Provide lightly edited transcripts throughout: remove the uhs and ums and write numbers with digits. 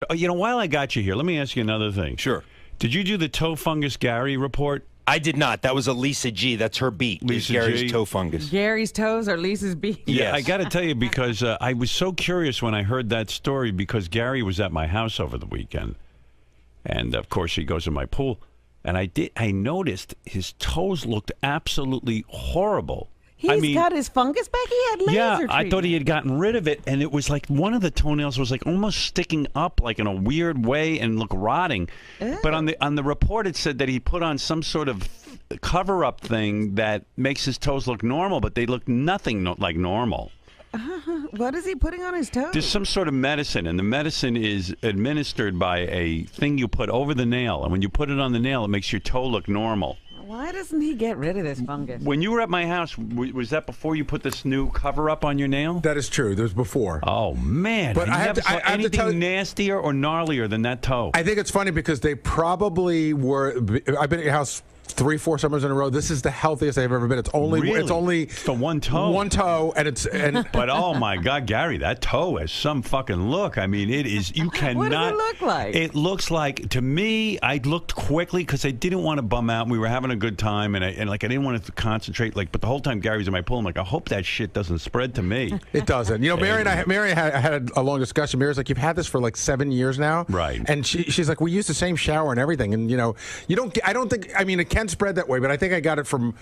While I got you here, let me ask you another thing. Sure. Did you do the toe fungus Gary report? I did not. That was a Lisa G. That's her beat. Lisa Gary's G. toe fungus. Gary's toes or Lisa's beat? Yeah, Yes. I got to tell you because I was so curious when I heard that story because Gary was at my house over the weekend. And, of course, he goes in my pool. And I noticed his toes looked absolutely horrible. He's got his fungus back? He had laser treatment. I thought he had gotten rid of it, and it was like one of the toenails was like almost sticking up like in a weird way and look rotting. Ew. But on the report it said that he put on some sort of cover-up thing that makes his toes look normal, but they look nothing like normal. What is he putting on his toes? There's some sort of medicine, and the medicine is administered by a thing you put over the nail, and when you put it on the nail, it makes your toe look normal. Why doesn't he get rid of this fungus? When you were at my house, was that before you put this new cover-up on your nail? That is true. There's before. Oh, man. But I never saw have to anything tell you, nastier or gnarlier than that toe. I think it's funny because they probably were. I've been at your house 3-4 summers in a row. This is the healthiest I've ever been. It's only Really? it's only the one toe. and But oh my God, Gary, that toe has some fucking look. I mean, it is. You cannot. What does it look like? It looks like, to me, I looked quickly because I didn't want to bum out. We were having a good time, and I didn't want to concentrate. But the whole time Gary was in my pool, I'm like, I hope that shit doesn't spread to me. It doesn't. Mary and I had a long discussion. Mary's like, you've had this for like 7 years now, right? And she's like, we use the same shower and everything, and you don't. I don't think. I mean, it can spread that way, but I think I got it from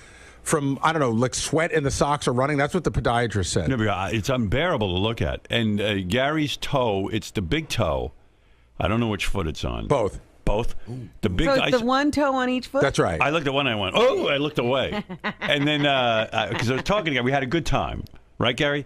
I don't know, like sweat in the socks or running. That's what the podiatrist said. No, it's unbearable to look at. And Gary's toe, it's the big toe. I don't know which foot it's on. Both. The big. So it's the one toe on each foot? That's right. I looked at one and I went, oh, I looked away. And then, because I was talking to Gary, we had a good time. Right, Gary?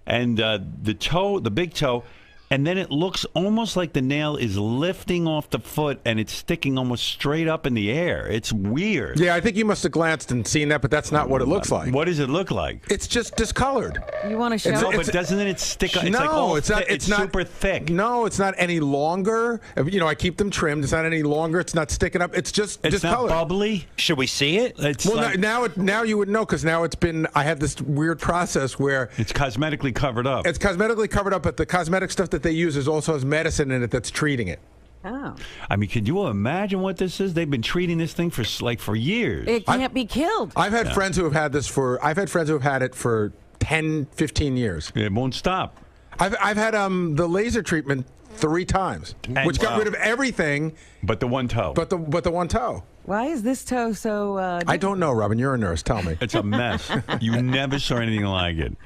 And the big toe, and then it looks almost like the nail is lifting off the foot and it's sticking almost straight up in the air. It's weird. Yeah, I think you must have glanced and seen that, but that's not what it looks like. What does it look like? It's just discolored. You want to show? No, but doesn't it stick? It's like all it's not. It's not super thick. No, it's not any longer. I keep them trimmed. It's not any longer. It's not sticking up. It's just discolored. Not bubbly. Should we see it? Now you would know because now it's been. I have this weird process where it's cosmetically covered up. It's cosmetically covered up, but the cosmetic stuff that they use also has medicine in it that's treating it. Oh. I mean, can you imagine what this is? They've been treating this thing for years. It can't be killed. I've had friends who have had this I've had friends who have had it for 10, 15 years. It won't stop. I've had the laser treatment 3 times, which got rid of everything. But the one toe. But the one toe. Why is this toe so... I don't know, Robin. You're a nurse. Tell me. It's a mess. You never saw anything like it.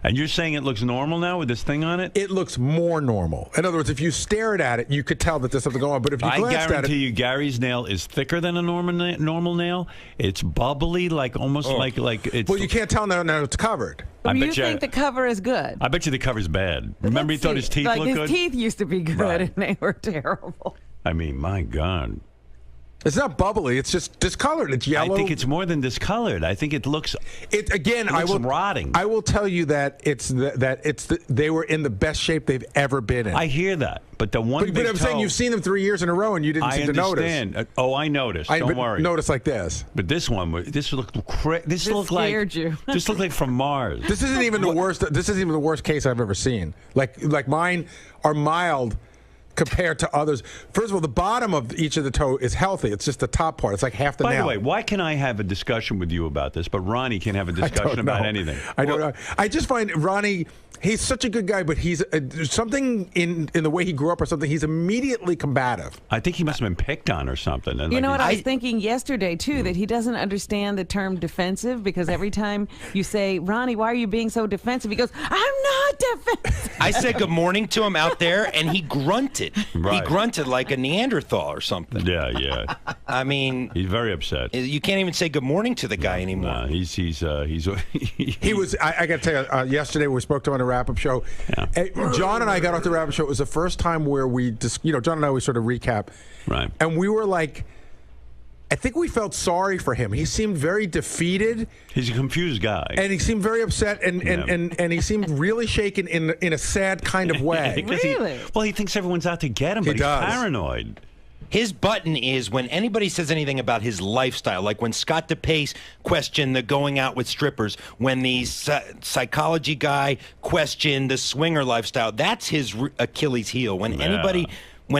And you're saying it looks normal now with this thing on it? It looks more normal. In other words, if you stared at it, you could tell that there's something going on. But if you glanced at it... I guarantee you Gary's nail is thicker than a normal nail. It's bubbly, like almost like it's... Well, you can't tell now it's covered. You think the cover is good? I bet you the cover's bad. Remember he thought his teeth looked good? His teeth used to be good, right. And they were terrible. I mean, my God. It's not bubbly. It's just discolored. It's yellow. I think it's more than discolored. I think it looks. Rotting. I will tell you that they were in the best shape they've ever been in. I hear that, but the one. But I'm saying you've seen them 3 years in a row and you didn't seem to notice. I understand. I noticed. Don't worry. Notice like this. But this one, this looked scared you. This looked like from Mars. This isn't even the worst. This isn't even the worst case I've ever seen. Like mine are mild compared to others. First of all, the bottom of each of the toe is healthy. It's just the top part. It's like half the nail. By the way, why can I have a discussion with you about this, but Ronnie can't have a discussion about anything? I don't know. I just find Ronnie, he's such a good guy, but he's something in the way he grew up or something. He's immediately combative. I think he must have been picked on or something. And you know what I was thinking yesterday, too, that he doesn't understand the term defensive because every time you say, Ronnie, why are you being so defensive? He goes, I'm not defensive. I said good morning to him out there, and he grunted. Right. He grunted like a Neanderthal or something. Yeah. I mean, he's very upset. You can't even say good morning to the guy anymore. Nah, he was. I got to tell you, yesterday we spoke to him on a wrap-up show. Yeah. John and I got off the wrap-up show. It was the first time where we just, John and I, we sort of recap. Right. And we were like, I think we felt sorry for him. He seemed very defeated. He's a confused guy. And he seemed very upset, and he seemed really shaken in a sad kind of way. Really? Well, he thinks everyone's out to get him, but he's paranoid. His button is when anybody says anything about his lifestyle, like when Scott DePace questioned the going out with strippers, when the psychology guy questioned the swinger lifestyle. That's his Achilles heel. When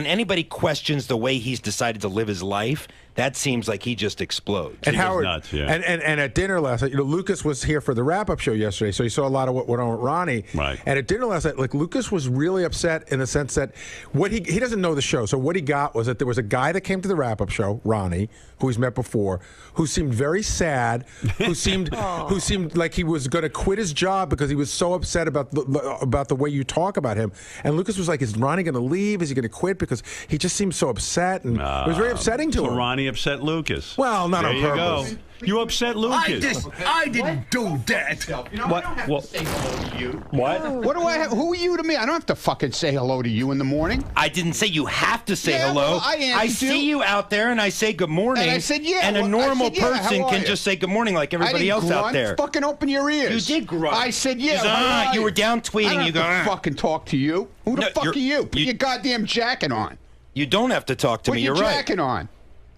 anybody questions the way he's decided to live his life, that seems like he just explodes. And Howard, nuts, yeah. and at dinner last night, Lucas was here for the wrap-up show yesterday, so he saw a lot of what went on with Ronnie. Right. And at dinner last night, like Lucas was really upset in the sense that what he doesn't know the show, so what he got was that there was a guy that came to the wrap-up show, Ronnie, who he's met before, who seemed very sad, who seemed like he was going to quit his job because he was so upset about the way you talk about him. And Lucas was like, "Is Ronnie going to leave? Is he going to quit?" Because he just seemed so upset, and it was very upsetting to him. Ronnie upset Lucas. Well, not there on purpose. You go. You upset Lucas. I didn't do that. You know, I don't have to say hello to you. What? What do I have? Who are you to me? I don't have to fucking say hello to you in the morning. I didn't say you have to say Yeah, hello. well, I see you out there, and I say good morning. And I said, yeah. And a well, normal I said, yeah, person how are can you? just say good morning like I everybody didn't else grunt. out there. Fucking open your ears. You did grunt. I said, yeah. Because, you were down tweeting. I don't You go, have to fucking talk to you. Who the No, fuck are you? Put your goddamn jacket on. You don't have to talk to Put me. your You're right. jacket on.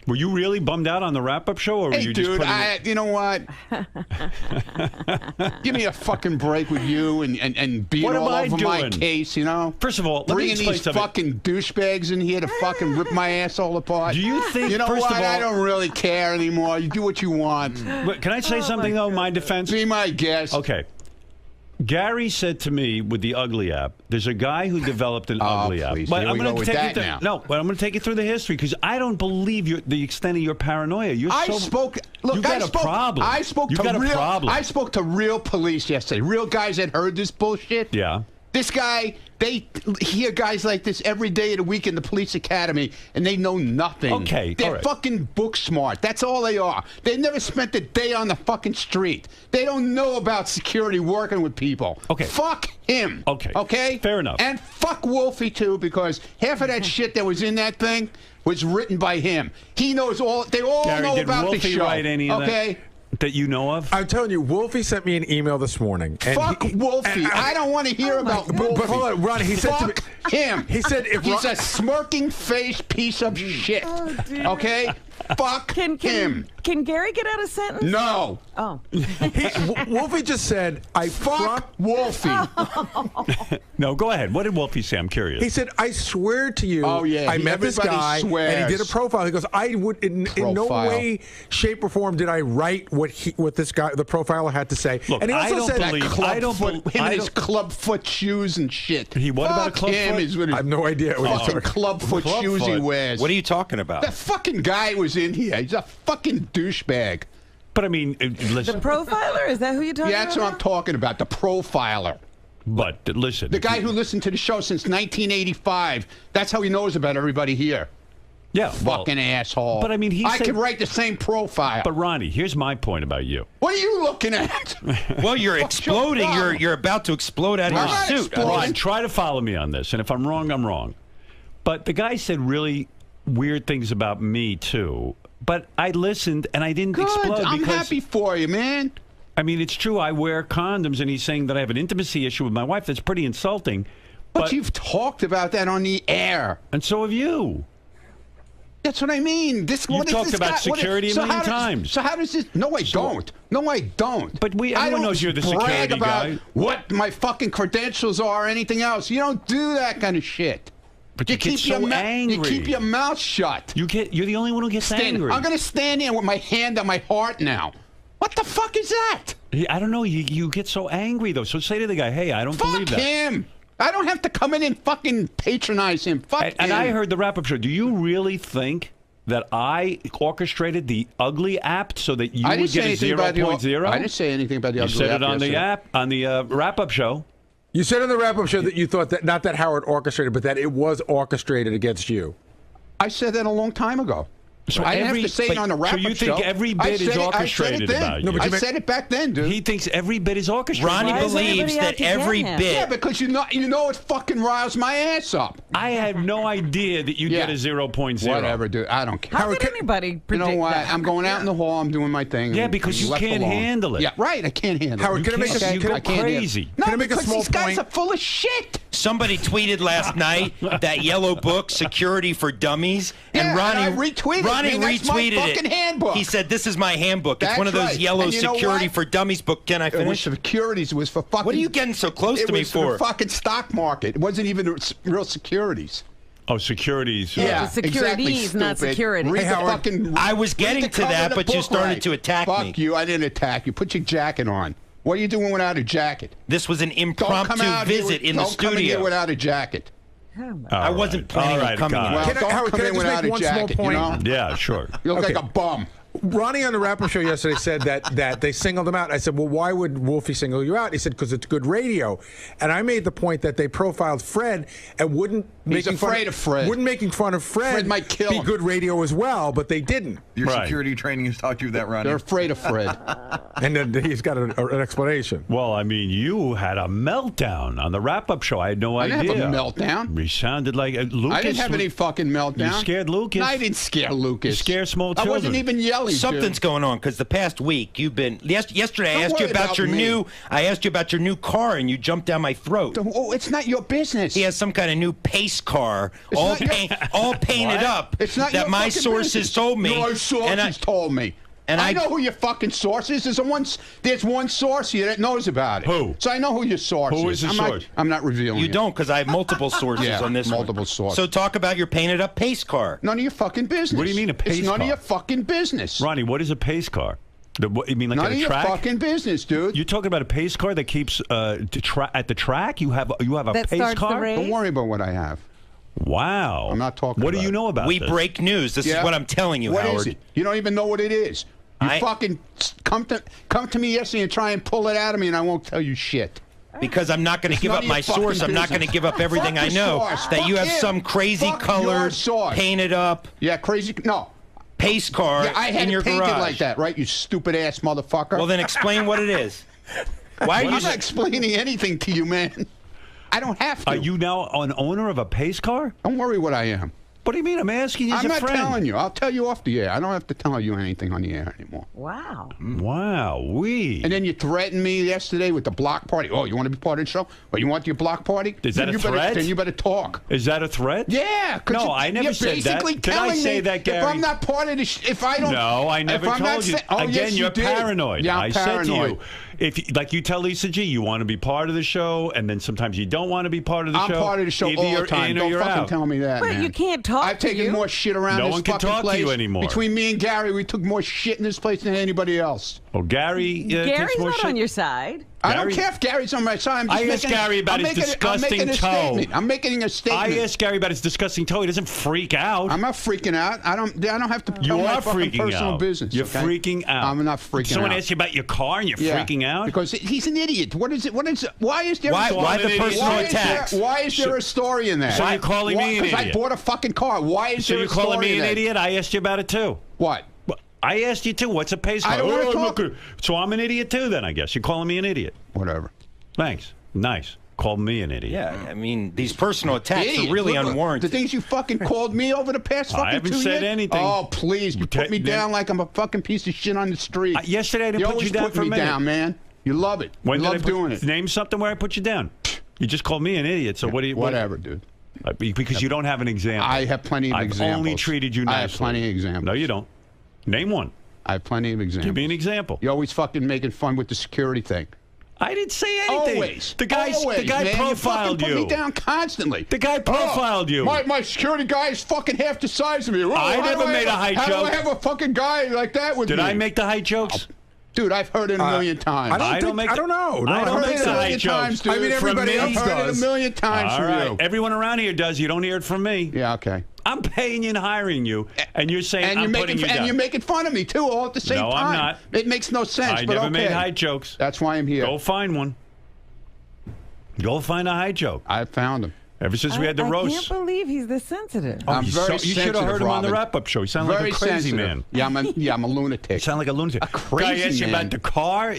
Were you really bummed out on the wrap-up show, or were Hey, you dude, just putting you know what? Give me a fucking break with you and being What am all I over my doing? case, you know? First of all, let me bringing explain these something. fucking douchebags in here to fucking rip my asshole apart. Do you think, You know first what? of all- I don't really care anymore. You do what you want. But can I say something, though, my defense? Be my guest. Okay. Gary said to me with the Ugly app, there's a guy who developed an Ugly app. Please. But Here we gonna go with take that you now. No, but I'm going to take you through the history because I don't believe the extent of your paranoia. You're I so, spoke. Look, you got I a spoke. problem. I spoke you to got a real. problem. I spoke to real police yesterday. Real guys that heard this bullshit. Yeah. This guy, they hear guys like this every day of the week in the police academy, and they know nothing. Okay, They're all right. fucking book smart. That's all they are. They never spent a day on the fucking street. They don't know about security working with people. Okay. Fuck him. Okay. Okay? Fair enough. And fuck Wolfie, too, because half of that shit that was in that thing was written by him. He knows all. They all Gary, know did about Wolfie the show. write any of okay? that you know of? I'm telling you, Wolfie sent me an email this morning. And Fuck Wolfie. I don't want to hear about Wolfie. But hold on, Ronnie, he said to me. Fuck him. He said if He's Ron- a smirking face piece of shit. Okay? Fuck him. Can Gary get out a sentence? No. Oh. Wolfie just said, I Fuck Wolfie. No, go ahead. What did Wolfie say? I'm curious. He said, I swear to you, Oh, yeah, I met this everybody guy, and swears. he did a profile. He goes, I would, in no Profile. way, shape, or form did I write what this guy, the profiler, had to say. Look, and he I also don't said, believe- Club I don't foot, bel- him I and his don't- club foot shoes and shit. He what about a Fuck club him foot? is with I his have no idea what he's fucking talking club foot Club shoes he foot. wears. What are you talking about? That fucking guy was in here. He's a fucking douchebag. But I mean, listen. The profiler? Is that who you're talking Yeah, that's about? what I'm talking about. The profiler. But listen. The guy who listened to the show since 1985. That's how he knows about everybody here. Yeah. well, Fucking asshole. but I mean, he I said- could write the same profile. But Ronnie, here's my point about you. What are you looking at? Well, you're What's your exploding. problem? You're about to explode out of I'm your not suit. exploding. Ron, try to follow me on this, and if I'm wrong, I'm wrong. But the guy said really weird things about me too. But I listened and I didn't Good. explode I'm because happy for you, man. I mean it's true. I wear condoms, and he's saying that I have an intimacy issue with my wife. That's pretty insulting. But you've talked about that on the air. And so have you. That's what I mean. You've talked about security a million times. So how does this? No, I don't. No, I don't. But I everyone don't knows you're the brag security about guy. what my fucking credentials are or anything else. You don't do that kind of shit. But you get so You angry. keep your mouth shut. You're the only one who gets angry. I'm going to stand there with my hand on my heart now. What the fuck is that? I don't know. You get so angry though. So say to the guy, "Hey, I don't believe Fuck that." him. I don't have to come in and fucking patronize him. Fuck him. And I heard the wrap-up show. Do you really think that I orchestrated the Ugly app so that you I would didn't say get a anything about the 0.0? I didn't say anything about the You ugly said it on the yesterday. app on the wrap-up show. You said on the wrap-up show that you thought that not that Howard orchestrated, but that it was orchestrated against you. I said that a long time ago. So I didn't have to say it on the wrap-up So you think show. every I bit said is it- orchestrated about you? No, but I said it back then, dude. He thinks every bit is orchestrated. Ronnie Why is believes everybody out that to get every him? bit. Yeah, because you know it fucking riles my ass up. I had no idea that you'd get a 0.0. Whatever, dude. I don't care. How could anybody You predict know what? that? I'm going out in the hall. I'm doing my thing. Yeah, and because you left can't alone. handle it. Yeah, right. I can't handle Howard, it. can I make a- You can go I- crazy. No, Can I make a because small these guys point? are full of shit. Somebody tweeted last night that yellow book, Security for Dummies, Yeah, and Ronnie and I retweeted it, Ronnie man. That's my retweeted fucking it. handbook. He said, "This is my handbook. It's That's one of those right. yellow And you know Security what? for Dummies book." Can I It was finish? for securities. It was for fucking. What are you getting so close It to me was for for? the fucking stock market. It wasn't even real securities. Oh, securities. Yeah, it's securities, exactly, not stupid. security. Read Hey, the Howard. fucking. I was read getting the to cover that, of the but you book started right. to attack me. Fuck you! I didn't attack you. Put your jacket on. What are you doing without a jacket? This was an Don't impromptu come out here visit with- in the don't come in here studio. without a jacket. I wasn't planning on coming in. Well, Can I- don't Howard, come can I in just without make a one small jacket. You point? know, Yeah, sure. you look Okay. like a bum. Ronnie on the wrap-up show yesterday said that they singled him out. I said, well, why would Wolfie single you out? He said, because it's good radio. And I made the point that they profiled Fred and wouldn't He's afraid of Fred. Wouldn't making fun of Fred might kill be him. good radio as well, but they didn't. Your Right. security training has taught you that, Ronnie. They're afraid of Fred. And then he's got an explanation. Well, I mean, you had a meltdown on the wrap-up show. I had no I idea. didn't have a meltdown. You sounded like Lucas. I didn't have any fucking meltdown. You scared Lucas? No, I didn't scare Lucas. You scared small I wasn't children. even yelling. Something's dude. going on because the past week you've been. Yesterday I Don't asked you worry about about your me. new. I asked you about your new car and you jumped down my throat. Oh, it's not your business. He has some kind of new pace car, It's all not your- all painted What? up. It's not that your my fucking sources business. told me. Your sources and I, told me. and I I- know who your fucking source is. There's one source here that knows about it. Who? So I know who your source is. Who is the I'm source? I'm not revealing you it. don't because I have multiple sources Yeah, on this one. multiple sources. So talk about your painted up pace car. None of your fucking business. What do you mean a pace It's none car? of your fucking business. Ronnie, what is a pace car? You mean like None at of a your track? fucking business, dude. You're talking about a pace car that keeps at the track? You have a That pace starts the car? race? Don't worry about what I have. Wow. I'm not talking What do about you it. know about We this? break news. This Yeah? is what I'm telling you, What is Howard. it? You don't even know what it is. You I- fucking come to me yesterday and try and pull it out of me, and I won't tell you shit. Because I'm not going to It's give none up of my your fucking source. I'm not going to business. give up everything Fuck I the know. source. That Fuck you have him. some crazy Fuck your colored, source. painted up Yeah, crazy. No. pace car Yeah, I had in it your painted garage. like that, right? You stupid ass motherfucker. Well, then explain what it is. Why are you? I'm not explaining anything to you, man. I don't have to. Are you now an owner of a pace car? Don't worry what I am. What do you mean? I'm asking you as I'm a not friend. telling you. I'll tell you off the air. I don't have to tell you anything on the air anymore. Wow. Wow, And then you threatened me yesterday with the block party. Oh, you want to be part of the show? Or you want your block party? Is that Then a you better- threat? Then you better talk. Is that a threat? Yeah. 'cause No, I never you're said that. basically Did I telling say me that, Gary? If I'm not part of the, if I don't. No, I never if I'm not told you. sa- Oh, Again, yes, you you're did. paranoid. Yeah, I'm I said to paranoid. you, like you tell Lisa G, you want to be part of the show, and then sometimes you don't want to be part of the I'm show. part of the show Either all you're the time. in or Don't you're fucking out. tell me that, But man. you can't talk I've to taken you. more shit around No this one can fucking talk to place. you anymore. Between me and Gary, we took more shit in this place than anybody else. Oh, Gary. Gary's takes more not shit. on your side. I don't Gary- care if Gary's on my side. I'm just I asked making, Gary about I'm his making, disgusting I'm making a toe. statement. I'm making a statement. I asked Gary about his disgusting toe. He doesn't freak out. I'm not freaking out. I don't have to You tell my are fucking freaking personal out. business. You're okay? freaking out. I'm not freaking Someone out. asked you about your car and you're Yeah, freaking out? because he's an idiot. What is it? What is it? Why is there? Why- a why the idiot? personal why attacks? Why is there a story in that? So you're calling me an Because I idiot? bought a fucking car. Why is So there you're a story calling me in an that? idiot? I asked you about it too. What? Well, I asked you too. What's a pace car? I don't wanna I'm talk. not gonna- So I'm an idiot too then, I guess. You're calling me an idiot. Whatever. Thanks. Nice. Call me an idiot. Yeah, I mean these personal attacks Idiot. are really Look, unwarranted. The things you fucking called me over the past I fucking haven't 2 said years? anything. Oh, please. You put me Then- down like I'm a fucking piece of shit on the street. Yesterday I didn't you put always you down put for a me minute. down, man. You love it. When you did love I put, doing it. Name something where I put you down. You just called me an idiot. So what do you? Whatever, dude. Because you don't have an example. I have plenty of I've examples. only treated you nicely. I have plenty of examples. No, you don't. Name one. I have plenty of examples. Give me an example. You're always fucking making fun with the security thing. I didn't say anything. Always. The guy man. profiled you. you. Put me down constantly. The guy profiled you. My security guy is fucking half the size of me. Oh, I how never do made a height How joke. do I have a fucking guy like that with Did me? I make the height jokes? Dude, I've heard it a million times. I don't know. No, I don't I've make heard it the a height million jokes. times, dude. I mean, everybody From me? I've heard it does. a million times All from right. you. Everyone around here does. You don't hear it from me. Yeah, okay. I'm paying you and hiring you, and you're saying And I'm you're putting making you down. and you're making fun of me too, all at the same No, I'm time. not. It makes no sense. I but never okay. made height jokes. That's why I'm here. Go find one. Go find a height joke. I found him. Ever since we had the I roast. can't believe he's this sensitive. Oh, I'm very you should have sensitive, heard him on the Robin. wrap-up show. He sounded Very like a crazy sensitive. man. Yeah, I'm a lunatic. You sound like a lunatic. A crazy Guy asked you man. about the car.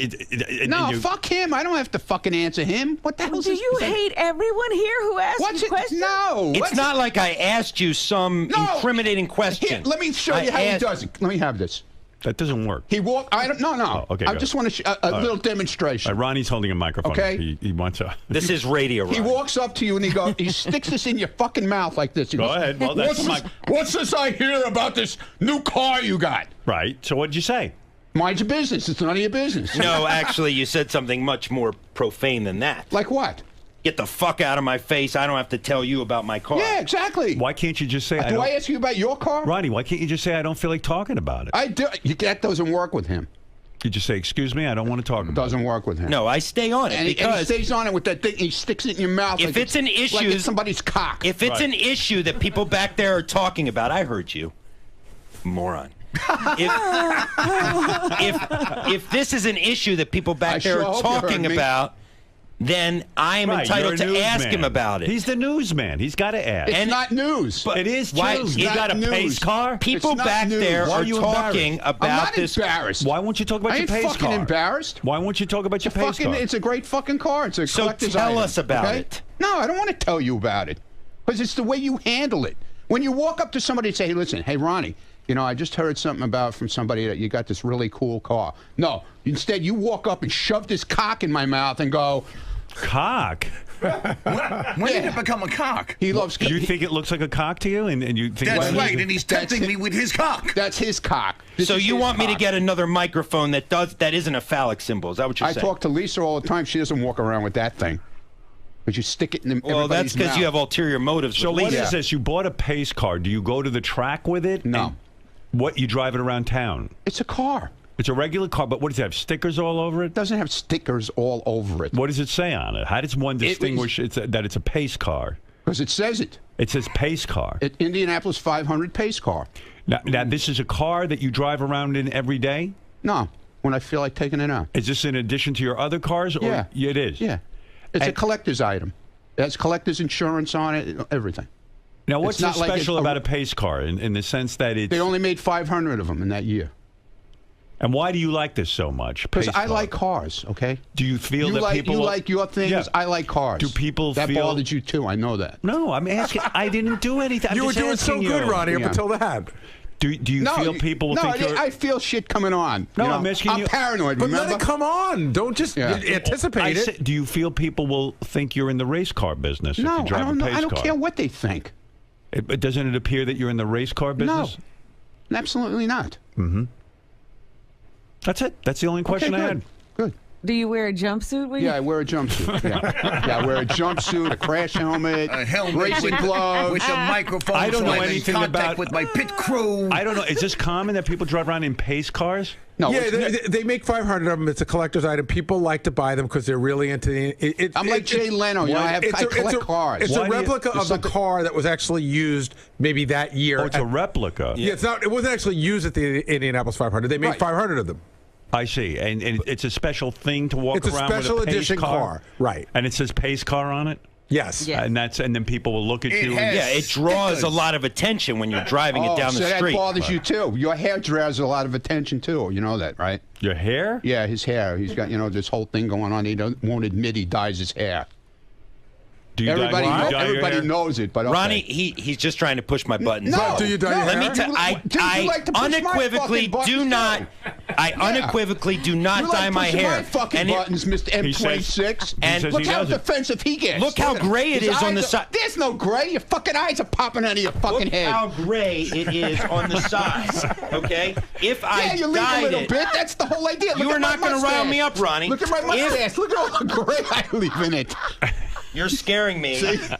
No, fuck him. I don't have to fucking answer him. What the hell is Do this? you hate everyone here who asks What's you it? questions? No. It's What's not like I asked you some No. incriminating question. Here, let me show you how he does it. Let me have this. That doesn't work. He walked. I don't. No. Oh, okay, I go. just want to a little demonstration. Ronnie's holding a microphone. Okay. He wants a. This is radio, He Ronnie. walks up to you and he sticks this in your fucking mouth like this. He Go goes, ahead. Well, that's what's this I hear about this new car you got? Right. So what'd you say? Mind your business. It's none of your business. No, actually, you said something much more profane than that. Like what? Get the fuck out of my face. I don't have to tell you about my car. Yeah, exactly. Why can't you just say? Do I ask you about your car? Ronnie, why can't you just say I don't feel like talking about it? I do. That doesn't work with him. You just say, excuse me, I don't want to talk about it. Doesn't work with him. No, I stay on it And he because stays on it with that thing. He sticks it in your mouth. If like it's an issue- like it's somebody's cock. if it's Right. an issue that people back there are talking about, I heard you, moron. If this is an issue that people back I there sure are hope you heard talking me. about, then I am Right, entitled you're a to ask newsman. him about it. He's the newsman. He's got to ask. it's not news. It is true. Why- You it's got a not pace news. car? People It's not back news. there Why are are you talking embarrassed? about I'm not this. embarrassed. Why won't you talk about I your ain't pace fucking car? embarrassed. Why won't you talk about your pace car? It's a great fucking car. It's a So collector's tell item, us about okay? it. No, I don't want to tell you about it because it's the way you handle it. When you walk up to somebody and say, "Hey, listen, hey Ronnie, you know, I just heard something about from somebody that you got this really cool car." No, instead you walk up and shove this cock in my mouth and go, Cock? When did it become a cock? "He loves." Do you think it looks like a cock to you? And you think That's well, right, and he's tempting me with his cock. That's his cock. This So is you his want me to cock. get another microphone that isn't a phallic symbol? Is that what you're I saying? talk to Lisa all the time. She doesn't walk around with that thing. But you stick it in Well, that's because you have ulterior motives. So with what Lisa. is this? You bought a pace car. Do you go to the track with it? No. And what, you drive it around town? It's a car. It's a regular car, but what does it have? Stickers all over it? It doesn't have stickers all over it. What does it say on it? How does one distinguish that it's a pace car? Because it says it. It says pace car. Indianapolis 500 pace car. Now, this is a car that you drive around in every day? No, when I feel like taking it out. Is this in addition to your other cars? Or Yeah. It is? Yeah. It's a And- collector's item. It has collector's insurance on it, everything. Now, what's It's not so like special it's a- about a pace car in the sense that it's... They only made 500 of them in that year. And why do you like this so much? Because pace I car? like cars, okay? Do you feel You that like, people... you like your things, Yeah. I like cars. Do people that feel- bothered you too, I know that. No, I'm asking... I didn't do anything. I'm You were just doing so asking good, you. Ronnie, up Yeah. until that. Do you feel people will no, think you're... I feel shit coming on. No, you know? I'm asking you- paranoid, But remember? let it come on. Don't just Yeah. anticipate I it. said, do you feel people will think you're in the race car business if No, you drive I don't a know. pace I don't car? care what they think. Doesn't it appear that you're in the race car business? No, absolutely not. That's it. That's the only question okay, I good. had. Good. Do you wear a jumpsuit when Yeah, I wear a jumpsuit. Yeah, I wear a jumpsuit, a crash helmet, A helmet racing with gloves. the microphone. I don't so know I'm in anything contact about- with my pit crew. I don't know. Is this common that people drive around in pace cars? No, Yeah, it's- they make 500 of them. It's a collector's item. People like to buy them because they're really into the. I'm like Jay Leno. You know, I collect cars. It's Why a do you- replica of the car that was actually used maybe that year. Oh, it's a replica. Yeah, it's not. It wasn't actually used at the Indianapolis 500. They made Right. 500 of them. I see. And it's a special thing to walk It's a around special with a pace edition car. Right. And it says pace car on it? Yes. Yeah. And then people will look at It you. has- Yeah, it draws Stickers. a lot of attention when you're driving it down so the that street. bothers you too. Your hair draws a lot of attention too. You know that, right? Your hair? Yeah, his hair. He's got this whole thing going on. He won't admit he dyes his hair. Do you Everybody, dye your everybody hair? knows it, but okay. Ronnie, he's just trying to push my buttons. No, Do you dye your Let me hair? tell Dude, you I like to push my unequivocally fucking do buttons, not. too. I unequivocally do not You dye like my pushing hair. My fucking And it- buttons, Mr. M26. And- says look he how doesn't. defensive he gets. Look how at gray it His is on the eyes side. There's no gray. Your fucking eyes are popping out of your fucking Look head. how gray it is on the side. Okay, if I Yeah, you leave a dyed little it, bit. That's the whole idea. You Look are at my not gonna rile mustache. me up, Ronnie. Look at my If- mustache. Look at all the gray I leave in it. you're scaring me with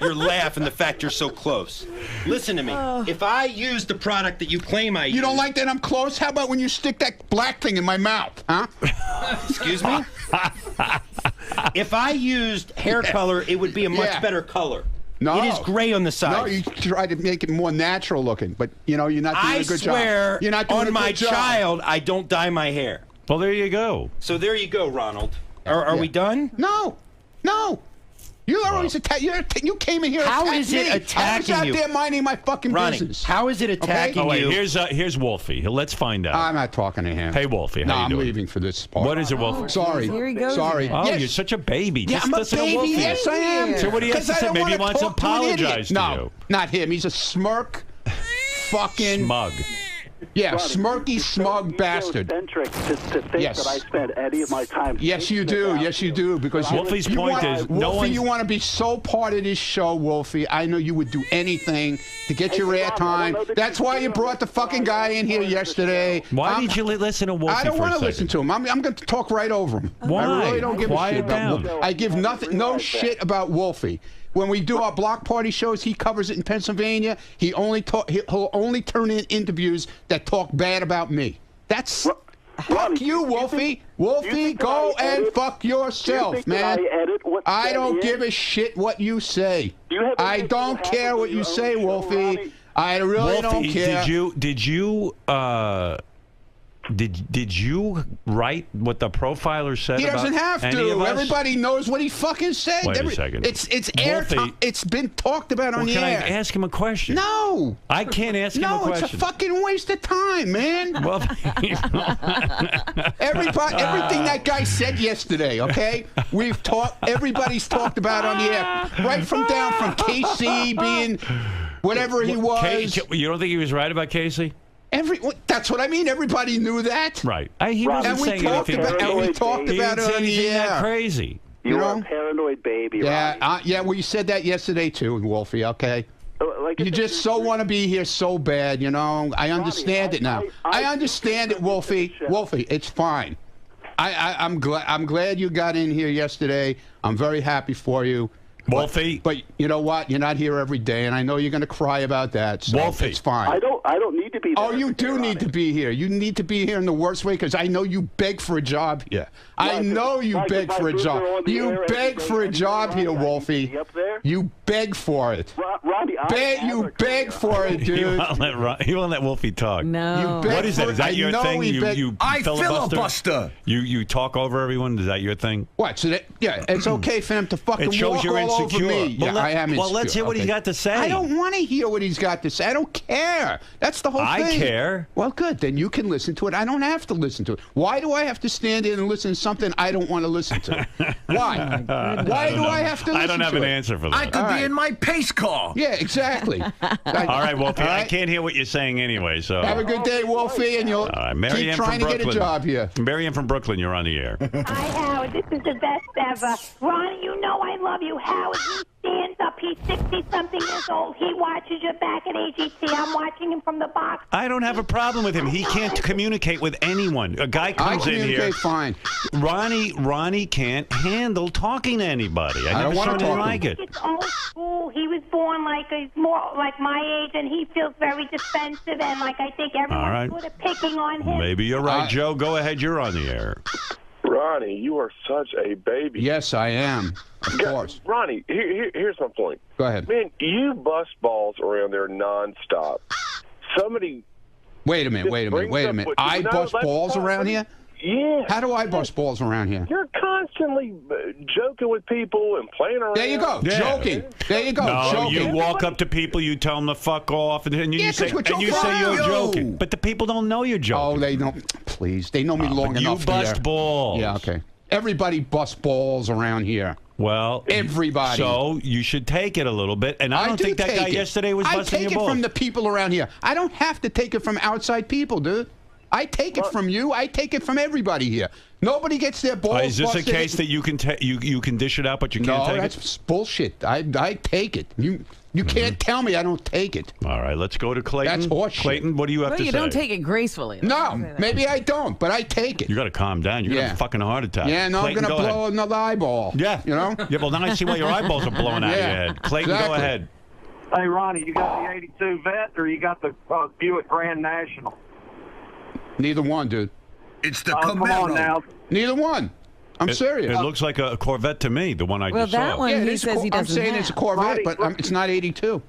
your laugh and the fact you're so close. Listen to me. If I use the product that you claim I use, You don't like that I'm close? How about when you stick that black thing in my mouth, huh? Excuse me? If I used hair color, it would be a much Yeah. better color. No. It is gray on the side. No, you try to make it more natural looking, but you're not doing I a good job. swear You're not doing a on good my job. child, I don't dye my hair. Well, there you go. So there you go, Ronald. Are we done? No. You always attack. You came in here. How attacked is it me. attacking I was you? out there minding my fucking Ronnie, business. how is it attacking Oh, wait, you? here's Wolfie. Let's find out. I'm not talking to him. Hey, Wolfie, No, how you I'm doing? leaving for this part. What is it, Wolfie? Sorry. Here he goes Sorry. again. Oh, Yes. you're such a baby. Yeah, Just I'm a listen to baby. Wolfie. Yes, I am. So what do you have to 'Cause I say? don't Maybe he wanna wants to talk to an idiot. apologize to No, you. not him. He's a smirk, fucking Smug. yeah, smirky, smug bastard. Eccentric to think Yes. that I spend any of my time. Yes, you thinking do. about Yes, you do. Because Wolfie's you point want- is, no Wolfie, one's- you want to be so part of this show, Wolfie. I know you would do anything to get your Ron, I don't airtime. know that That's you why do you brought the fucking guy in here yesterday. Why did you listen to Wolfie I don't for a want to second? listen to him. I'm going to talk right over him. Why? I really don't give Quiet a shit about down. Wolfie. I give no shit about Wolfie. When we do our block party shows, he covers it in Pennsylvania. He'll only turn in interviews that talk bad about me. That's Ronnie, fuck you, Wolfie. Wolfie, think that go I and edit- fuck yourself, think that man. I edit what's I said don't here? give a shit what you say. Do you have I anything don't you care have what with you your say, own show, Wolfie. Ronnie? I really don't Wolfie, care. did you write what the profiler said? He doesn't about have any of to. us? Everybody knows what he fucking said. Wait a second. It's airtime. Wolfie- It's been talked about on Well, the can I air. ask him a question? No. I can't ask him a No, it's question. a fucking waste of time, man. Well, Everything that guy said yesterday, okay? We've talked. Everybody's talked about on the air, right from KC being whatever he was. You don't think he was right about Casey? That's what I mean. Everybody knew that. Right. He Right. wasn't And we saying talked anything. about, and we He talked He about didn't it say on the anything that air. crazy. You You are know? a paranoid baby, Yeah, Ronnie. yeah. Well, you said that yesterday too, Wolfie. Okay. Like I You said, just so want to be here so bad, you know. I understand it now. I understand it, Wolfie. Wolfie, it's fine. I'm glad you got in here yesterday. I'm very happy for you. Wolfie. But you know what? You're not here every day, and I know you're going to cry about that. So Wolfie. it's fine. I don't need to be there. Oh, you do need to be here. You need to be here in the worst way because I know you beg for a job here. I Like, know you like beg if for I a do job. go on the You air beg every for day, a job Ronnie, here, I need to Wolfie. be up there? You beg for it. Ronnie, You beg for it, He dude. won't let Wolfie talk. No. You bet What is that? for Is it. that I your know thing? he bet- You I filibuster? filibuster. You talk over everyone? Is that your thing? What? So that, yeah, it's okay for him to fucking It shows walk you're all insecure. over me. Well, Yeah, I am insecure. well, let's hear what he's okay. got to say. I don't want to hear what he's got to say. I don't care. That's the whole I thing. care. Well, good. Then you can listen to it. I don't have to listen to it. Why do I have to stand in and listen to something I don't want to listen to? Why? Why do I have to listen to it? I don't have an answer for that. I could be in my pace car. Yeah, exactly. All right, Wolfie. All I right. can't hear what you're saying anyway. So Have a good day, Wolfie, and you'll All right, keep Marianne trying from to get a Brooklyn. job here. Marianne from Brooklyn, you're on the air. Hi, Howard. This is the best ever. Ronnie, you know I love you. Howard, he stands up. He's 60-something years old. He watches you back at AGT. I'm watching him from the box. I don't have a problem with him. He can't communicate with anyone. A guy I comes in here. communicate fine. Ronnie can't handle talking to anybody. I don't never wanna saw anything talk to like him. it. It's old school. He was born he's more like my age, and he feels very defensive, and I think All everyone's right. sort of picking on him. Maybe you're right, Joe. Go ahead. You're on the air. Ronnie, you are such a baby. Yes, I am. Of course. Ronnie, here's my point. Go ahead. Man, you bust balls around there nonstop. Somebody. Wait a minute. I bust balls around here? Yeah. How do I bust balls around here? You're constantly joking with people and playing around. There you go. Yeah. Joking. There you go. No, Joking. you walk up to people, you tell them to fuck off, and then Yeah, you 'cause say, we're and you joking say you're around. joking. But the people don't know you're Oh, joking. they don't. Please. They know me long But enough. you bust here. balls. Yeah, okay. Everybody busts balls around here. Well, Everybody. So you should take it a little bit. And I don't do think that take guy it. yesterday was busting I your take it balls. from the people around here. I don't have to take it from outside people, dude. I take it from you. I take it from everybody here. Nobody gets their balls Is this a busted. case that you can you can dish it out, but you can't No, take that's bullshit. I take it. You can't tell me I don't take it. it? All right, let's go to Clayton. That's horseshit. Clayton, what do you have Well, to you say? don't take it gracefully. No, maybe I don't, but I take it. You got to calm down. You're gonna have a fucking heart attack. Yeah, no, Clayton, I'm go going to blow ahead. another eyeball. Yeah, You know? Yeah, well, now I see why your eyeballs are blowing out of your Yeah, head. Clayton, go exactly. ahead. Hey, Ronnie, you got the 82 Vet or you got the Buick Grand National? Neither one, dude. It's the Come on now. Neither one. I'm serious. It looks like a Corvette to me, the one I Well, just that saw. one Yeah, it he is a says Cor- he doesn't I'm saying it's a have. Corvette, Ronnie, but it's not 82.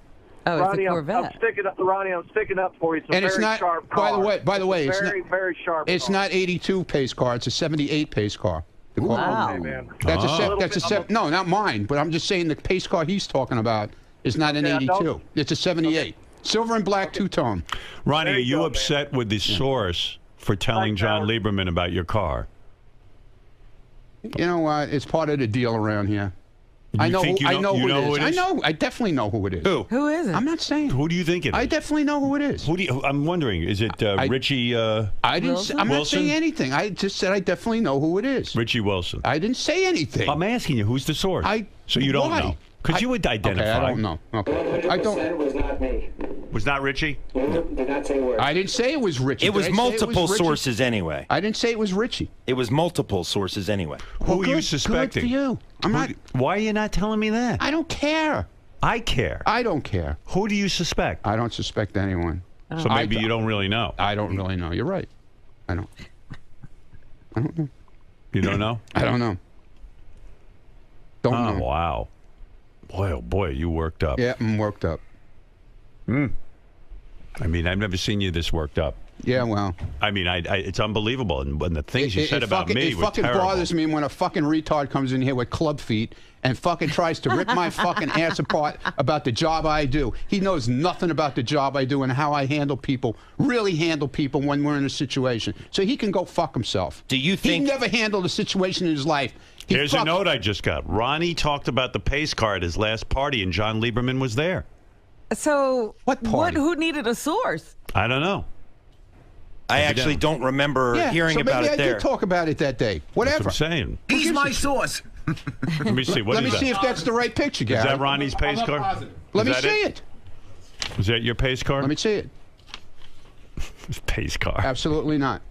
Oh, it's Ronnie, a I'm Corvette. sticking up. Ronnie, I'm sticking up for you. It's a And it's very not. sharp car. By the way, it's very, not. very sharp. It's car. not 82 pace car. It's a 78 pace car. The car. Wow. Okay, man. That's Oh. that's a seven. No, not mine. But I'm just saying the pace car he's talking about is not an Yeah, 82. don't- It's a 78. Silver and black two-tone. Ronnie, There are you you go, upset with the source for telling Thanks, John Howard. Lieberman about your car? You know what? It's part of the deal around here. I know. think you I know- know you who know who it it is. is? I know. I definitely know who it is. Who? Who is it? I'm not saying. Who do you think it is? I definitely know who it is. Who do you, I'm wondering, is it Richie I didn't. Wilson? I'm not Wilson? saying anything. I just said I definitely know who it is. Richie Wilson? I didn't say anything. I'm asking you, who's the source? So you don't why? know? Because you would identify. Okay, I don't know. Okay, I don't. It was not me. Was not Richie? Did not say a word. I didn't say it was Richie. It was Did I say multiple Richie? sources anyway. I didn't say it was Richie. It was multiple sources anyway. Who are you Good- suspecting? Good for you. I'm not. Why are you not telling me that? I don't care. I care. I don't care. Who do you suspect? I don't suspect anyone. So maybe you don't really know. I don't really know. You're right. I don't. I don't know. You don't know? I don't know. Don't Oh, know. wow. Boy, oh boy, you worked up. Yeah, I'm worked up. I mean, I've never seen you this worked up. Yeah, well. I mean, it's unbelievable. And when the things you said about me it were fucking terrible. bothers me when a fucking retard comes in here with club feet and fucking tries to rip my fucking ass apart about the job I do. He knows nothing about the job I do and how I handle people, really handle people when we're in a situation. So he can go fuck himself. Do you think- He never handled a situation in his life. He Here's a fucked- note I just got. Ronnie talked about the pace car at his last party, and John Lieberman was there. So What party? Who needed a source? I don't know. I actually don't remember Yeah, hearing so about maybe it I there. did talk about it that day. That's Whatever. what I'm saying. He's my source. Let me see. What Let is me that? see if that's the right picture, Gary. Is that Ronnie's pace car? Let Is me that see it. Is that your pace car? Let me see it. Pace car. Absolutely not.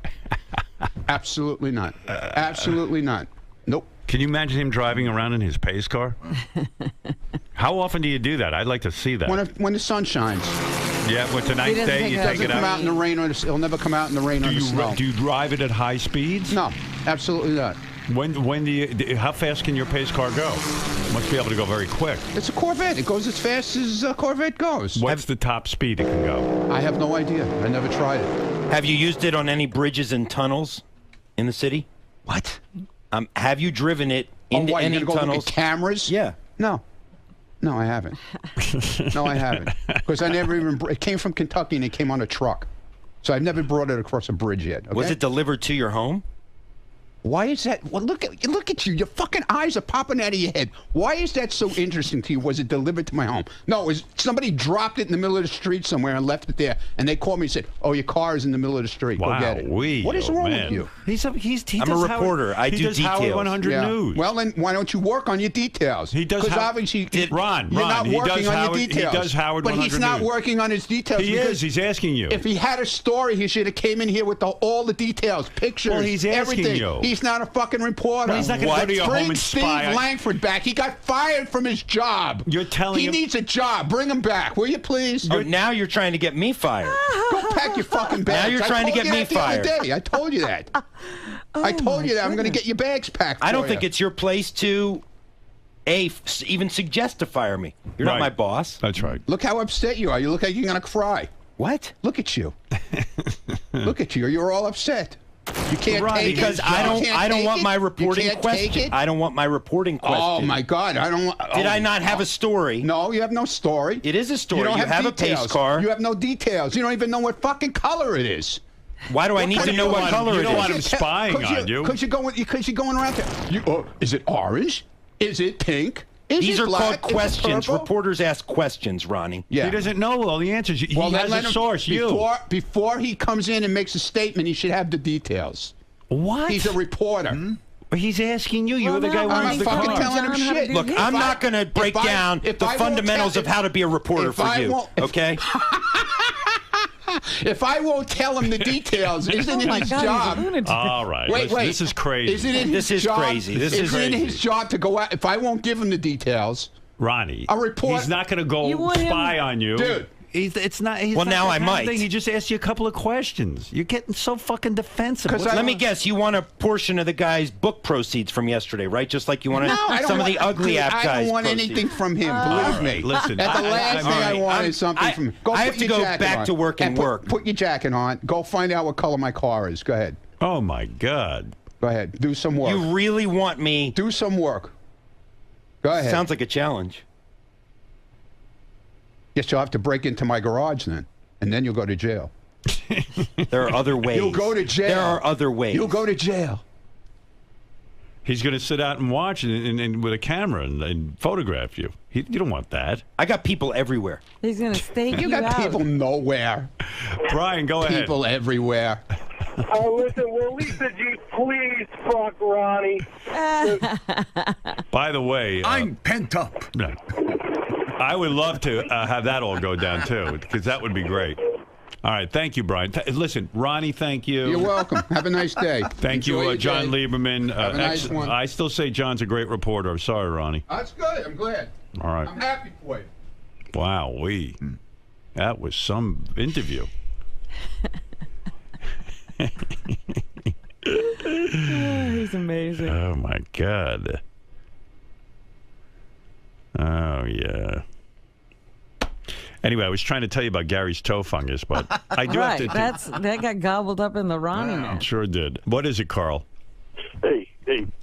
Absolutely not. Absolutely not. Nope. Can you imagine him driving around in his pace car? How often do you do that? I'd like to see that. When the sun shines. Yeah, what's a nice doesn't day? take You a- take Doesn't it come out out. in the rain or it'll never come out in the rain or the snow. Do you drive it at high speeds? No, absolutely not. When do you? How fast can your pace car go? Must be able to go very quick. It's a Corvette. It goes as fast as a Corvette goes. What's the top speed it can go? I have no idea. I never tried it. Have you used it on any bridges and tunnels in the city? What? Have you driven it Oh, into what, any you're gonna go look tunnels? at cameras? Yeah. No. No, I haven't. No, I haven't. Because I never even. It came from Kentucky and it came on a truck. So I've never brought it across a bridge yet. Okay? Was it delivered to your home? Why is that? Well, look at you. Your fucking eyes are popping out of your head. Why is that so interesting to you? Was it delivered to my home? No, it was somebody dropped it in the middle of the street somewhere and left it there. And they called me and said, "Oh, your car is in the middle of the street. Go get it." What is wrong with you? He I'm a does reporter. I he do does Howard details. 100 Yeah. News. Well, then why don't you work on your details? He does. Because obviously, Ron, you're not he working does on Howard, your details. He does Howard but 100 he's not News. working on his details. He because is. He's asking you. If he had a story, he should have came in here with all the details, pictures, Well, he's asking everything. you. He's not a fucking reporter. Well, he's not gonna go to your Bring home and Steve spy. Langford back. He got fired from his job. You're telling he him- needs a job. Bring him back, will you please? Oh, now you're trying to get me fired. Go pack your fucking bags. you're I trying to told get you me that the other fired. day. I told you that. I told you that. I'm going to get your bags packed. I don't for think you. it's your place to even suggest to fire me. You're Right. not my boss. That's right. Look how upset you are. You look like you're going to cry. What? Look at you. Look at you. You're all upset. You can't Right, take Because it. I You can't don't take want it? my You reporting can't take question. it? I don't want my reporting question. Oh my God! I don't. Did I not have a story? No, you have no story. It is a story. You don't You have a details. pace car. You have no details. You don't even know what fucking color it is. Why do I need kind to of know what want- color you it don't is? want him spying on you. Because you're going around there. Is it orange? Is it pink? Is These it are black? called Is it questions. purple? Reporters ask questions, Ronnie. Yeah. He doesn't know all the answers. He Well, then has let a him- source. Before he comes in and makes a statement, he should have the details. What? He's a reporter. He's asking you. You're Well, the guy who now I'm runs not the fucking car. telling him John, how to shit. do Look, his- I'm not going to break down if the I won't fundamentals tell- of how to be a reporter if for I you. won't- if- Okay? If I won't tell him the details, isn't Oh it my his God, he's a job? lunatic. All right. Wait, Listen, wait. This is crazy. Isn't it This his is job? crazy. This is Isn't it crazy. his job to go out? If I won't give him the details, Ronnie. A report- He's not going to go You want him- spy on you. Dude. It's not. He's Well, not now that I kind of might. thing. He just asked you a couple of questions. You're getting so fucking defensive. 'Cause What's I- Let me guess. You want a portion of the guy's book proceeds from yesterday, right? Just like you want no, I don't some want, of the ugly dude, app I guys. don't want proceeds. anything from him. Believe me. listen, At the I- last thing all I right, want is something from him. Go I put have to your go jacket back on. to work and put, work. Put your jacket on. Go find out what color my car is. Go ahead. Oh my God. Go ahead. Do some work. You really want me? Do some work. Go ahead. Sounds like a challenge. Yes, you'll have to break into my garage then, and then you'll go to jail. There are other ways. You'll go to jail. There are other ways. You'll go to jail. He's going to sit out and watch and with a camera and photograph you. You don't want that. I got people everywhere. He's going to stake you got out. people nowhere. Brian, go ahead. People everywhere. Oh, listen, will Lisa G please fuck Ronnie? By the way, I'm pent up. No. I would love to have that all go down too, because that would be great. All right, thank you, Brian. Listen, Ronnie, thank you. You're welcome. Have a nice day. Thank Enjoy you, your John day. Lieberman. Have a nice one. I still say John's a great reporter. I'm sorry, Ronnie. That's good. I'm glad. All right. I'm happy for you. Wow, that was some interview. He's amazing. Oh, my God. Oh, yeah. Anyway, I was trying to tell you about Gary's toe fungus, but I do have to... That got gobbled up in the Ronnie man. Sure did. What is it, Carl? Hey,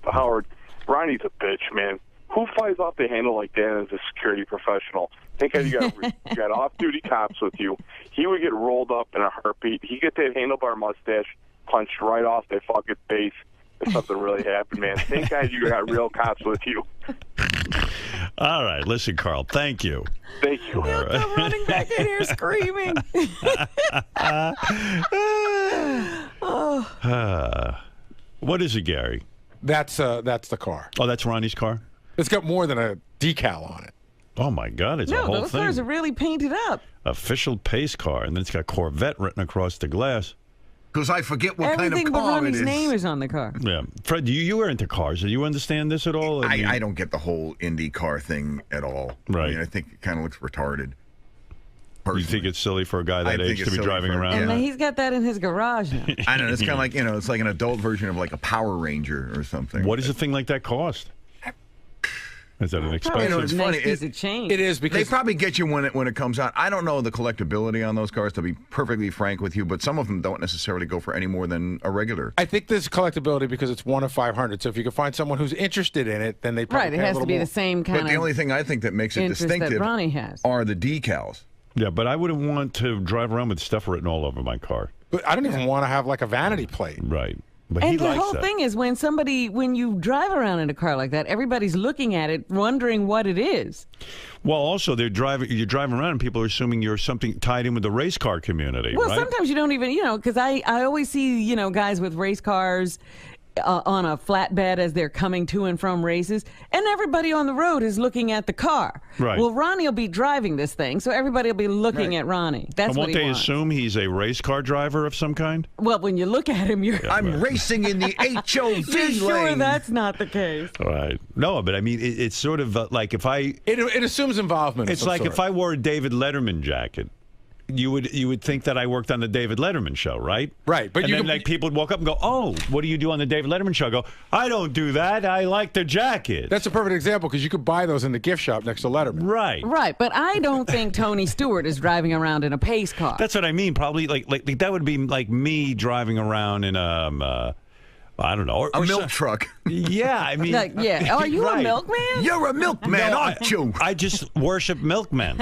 Howard. Ronnie's a bitch, man. Who flies off the handle like that as a security professional? Think you got off-duty cops with you. He would get rolled up in a heartbeat. He'd get that handlebar mustache punched right off their fucking face if something really happened, man. Thank God you got real cops with you. All right. Listen, Carl, thank you. Thank you. He'll come running back in here screaming. What is it, Gary? That's the car. Oh, that's Ronnie's car? It's got more than a decal on it. Oh, my God. It's a No, whole those thing. cars are really painted up. Official pace car, and then it's got Corvette written across the glass. Because I forget what Everything kind but of car it Ronnie's is. name is on the car. Yeah. Fred, you were into cars. Do you understand this at all? I mean, I don't get the whole Indy car thing at all. Right. I mean, I think it kind of looks retarded. You think it's silly for a guy I that think age it's to be silly driving for- around? And he's got that in his garage now. I don't know. It's kind of like, it's like an adult version of like a Power Ranger or something. What does a thing like that cost? Is that an expensive? It's funny. Nice piece of change. It is because They probably get you when it comes out. I don't know the collectability on those cars, to be perfectly frank with you, but some of them don't necessarily go for any more than a regular. I think there's collectability because it's 1 of 500. So if you can find someone who's interested in it, then they probably Right, it pay a has to little be more. the same kind But of the only thing I think that makes it interest distinctive that Ronnie has. are the decals. Yeah, but I wouldn't want to drive around with stuff written all over my car. But I don't even want to have like a vanity plate. Right. But he And the likes whole that. thing is when you drive around in a car like that, everybody's looking at it, wondering what it is. Well, also, you're driving around and people are assuming you're something tied in with the race car community, Well, right? sometimes you don't even, because I always see, guys with race cars on a flatbed as they're coming to and from races, and everybody on the road is looking at the car. Right. Well, Ronnie will be driving this thing, so everybody will be looking at Ronnie. That's And what won't he they wants. assume he's a race car driver of some kind? Well, when you look at him, I'm racing in the HOV you're sure lane. that's not the case. Right. No, but I mean, it's sort of like if I... It assumes involvement. It's like if I wore a David Letterman jacket, you would think that I worked on the David Letterman show, right? Right, but and then like people would walk up and go, "Oh, what do you do on the David Letterman show?" I go, "I don't do that. I like the jacket." That's a perfect example because you could buy those in the gift shop next to Letterman. Right. Right, but I don't think Tony Stewart is driving around in a pace car. That's what I mean. Probably like that would be like me driving around in a I don't know, A milk truck. Yeah, I mean, yeah. Are you right. a milkman? You're a milkman, No, aren't you? I just worship milkmen.